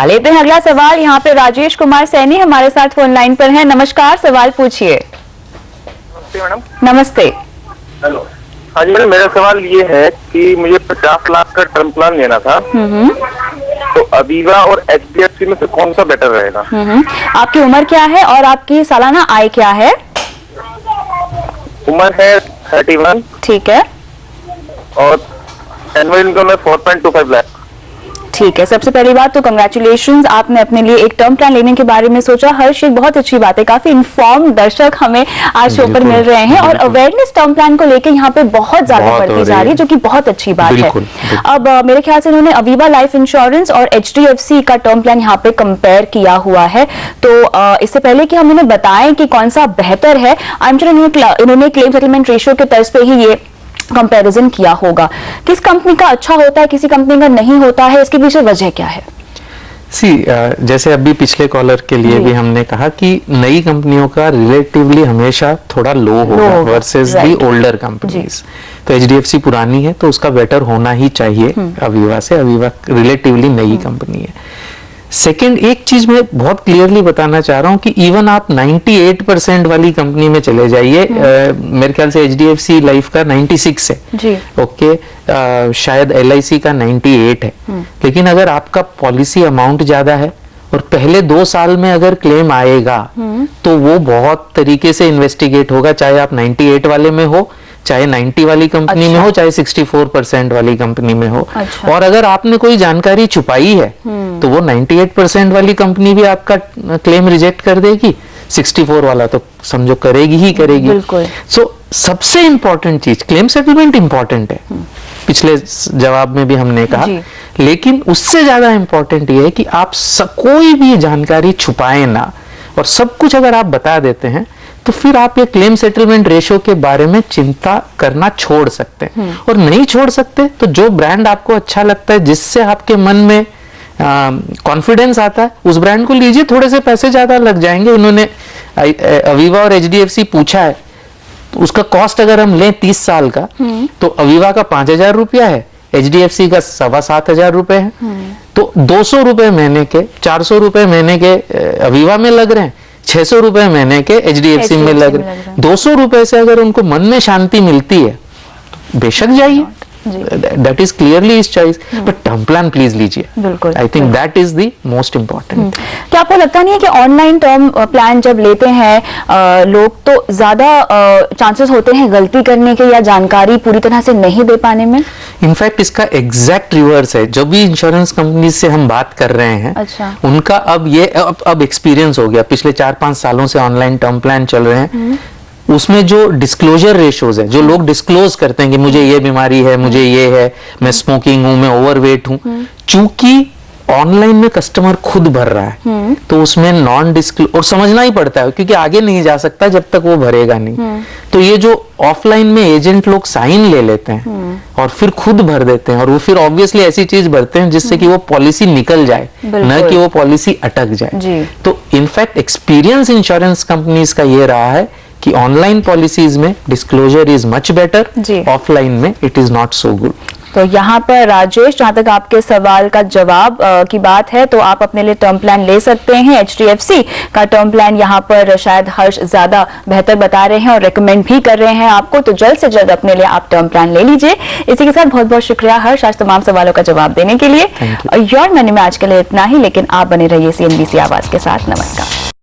लेते हैं अगला सवाल। यहाँ पे राजेश कुमार सैनी हमारे साथ फोन लाइन पर हैं। नमस्कार, सवाल पूछिए। नमस्ते मैडम। नमस्ते। हेलो। हाँ जी मैडम, मेरा सवाल ये है कि मुझे 50 लाख का टर्म प्लान लेना था। तो अवीवा और HDFC में से कौन सा बेटर रहेगा? आपकी उम्र क्या है और आपकी सालाना आय क्या है? उम्र है 31। ठीक है। और एनुअल इनकम है 4.25 लाख। ठीक है। सबसे पहली बात तो कंग्रेचुलेशंस, आपने अपने लिए एक टर्म प्लान लेने के बारे में सोचा। हर्ष, एक बहुत अच्छी बात है, काफी इन्फॉर्म दर्शक हमें आज शो पर मिल रहे हैं और अवेयरनेस टर्म प्लान को लेकर यहाँ पे बहुत ज्यादा बढ़ती जा रही है, जो कि बहुत अच्छी बात है। अब मेरे ख्याल से इन्होंने अवीवा लाइफ इंश्योरेंस और HDFC का टर्म प्लान यहाँ पे कंपेयर किया हुआ है। तो इससे पहले कि हम इन्हें बताएं कि कौन सा बेहतर है, आई एम श्योर इन्होंने क्लेम सेटलमेंट रेशियो के तर्ज पे ही ये कंपैरिजन किया होगा। किस कंपनी का अच्छा होता है, किसी कंपनी का नहीं होता है, इसके पीछे वजह क्या है? जैसे अभी पिछले कॉलर के लिए भी हमने कहा कि नई कंपनियों का रिलेटिवली हमेशा थोड़ा लो होगा वर्सेस दी ओल्डर कंपनीज। तो HDFC पुरानी है तो उसका बेटर होना ही चाहिए अवीवा से। अवीवा रिलेटिवली नई कंपनी है। सेकंड, एक चीज मैं बहुत क्लियरली बताना चाह रहा हूं कि इवन आप 98% वाली कंपनी में चले जाइए, मेरे ख्याल से HDFC लाइफ का 96 है जी। ओके, शायद LIC का 98 है। लेकिन अगर आपका पॉलिसी अमाउंट ज्यादा है और पहले 2 साल में अगर क्लेम आएगा तो वो बहुत तरीके से इन्वेस्टिगेट होगा, चाहे आप 98 वाले में हो, चाहे 90 वाली कंपनी में हो, चाहे 64% वाली कंपनी में हो। और अगर आपने कोई जानकारी छुपाई है तो वो 98% वाली कंपनी भी आपका क्लेम रिजेक्ट कर देगी, 64 वाला तो समझो करेगी ही करेगी। सो सबसे इंपॉर्टेंट चीज, क्लेम सेटलमेंट इंपॉर्टेंट है, पिछले जवाब में भी हमने कहा, लेकिन उससे ज्यादा इंपॉर्टेंट ये है कि आप कोई भी जानकारी छुपाए ना, और सब कुछ अगर आप बता देते हैं तो फिर आप ये क्लेम सेटलमेंट रेशो के बारे में चिंता करना छोड़ सकते हैं। और नहीं छोड़ सकते तो जो ब्रांड आपको अच्छा लगता है, जिससे आपके मन में कॉन्फिडेंस आता है, उस ब्रांड को लीजिए। थोड़े से पैसे ज्यादा लग जाएंगे। उन्होंने अवीवा और HDFC पूछा है, तो उसका कॉस्ट अगर हम लें 30 साल का तो अवीवा का 5,000 रुपया है, HDFC का 7,500 रुपए है। तो 200 रुपए महीने के, 400 रुपए महीने के अवीवा में लग रहे हैं, 600 रुपए महीने के HDFC में लग रहे हैं। 200 रुपए से अगर उनको मन में शांति मिलती है तो बेशक जाइए, that is clearly his choice. But term plan please लीजिए, बिल्कुल। I think that is the most important. क्या आपको लगता नहीं है कि ऑनलाइन टर्म प्लान जब लेते हैं लोग, तो ज्यादा चांसेस होते हैं गलती करने के या जानकारी पूरी तरह से नहीं दे पाने में? इनफैक्ट इसका एग्जैक्ट रिवर्स है। जो भी इंश्योरेंस कंपनी से हम बात कर रहे हैं, उनका अब एक्सपीरियंस हो गया, पिछले 4-5 सालों से ऑनलाइन टर्म प्लान चल रहे हैं। उसमें जो डिस्क्लोजर रेशोज है, जो लोग डिस्क्लोज करते हैं कि मुझे ये बीमारी है, मुझे ये है, मैं स्मोकिंग हूं, मैं ओवरवेट हूं, चूंकि ऑनलाइन में कस्टमर खुद भर रहा है तो उसमें नॉन डिस्क्लोज, और समझना ही पड़ता है क्योंकि आगे नहीं जा सकता जब तक वो भरेगा नहीं। तो ये जो ऑफलाइन में एजेंट लोग साइन ले लेते हैं और फिर खुद भर देते हैं, और वो फिर ऑब्वियसली ऐसी चीज भरते हैं जिससे कि वो पॉलिसी निकल जाए, न कि वो पॉलिसी अटक जाए। तो इनफैक्ट एक्सपीरियंस इंश्योरेंस कंपनीज का ये रहा है कि ऑनलाइन पॉलिसीज में disclosure is much better, offline में it is not so good. तो यहाँ पर राजेश, जहां तक आपके सवाल का जवाब की बात है, तो आप अपने लिए टर्म प्लान ले सकते हैं। HDFC का टर्म प्लान यहाँ पर शायद हर्ष ज्यादा बेहतर बता रहे हैं और रेकमेंड भी कर रहे हैं आपको, तो जल्द से जल्द अपने लिए आप टर्म प्लान ले लीजिए। इसी के साथ बहुत बहुत शुक्रिया हर्ष, आज तमाम सवालों का जवाब देने के लिए। योर मनी में आज के लिए इतना ही, लेकिन आप बने रहिए CNBC आवाज के साथ। नमस्कार।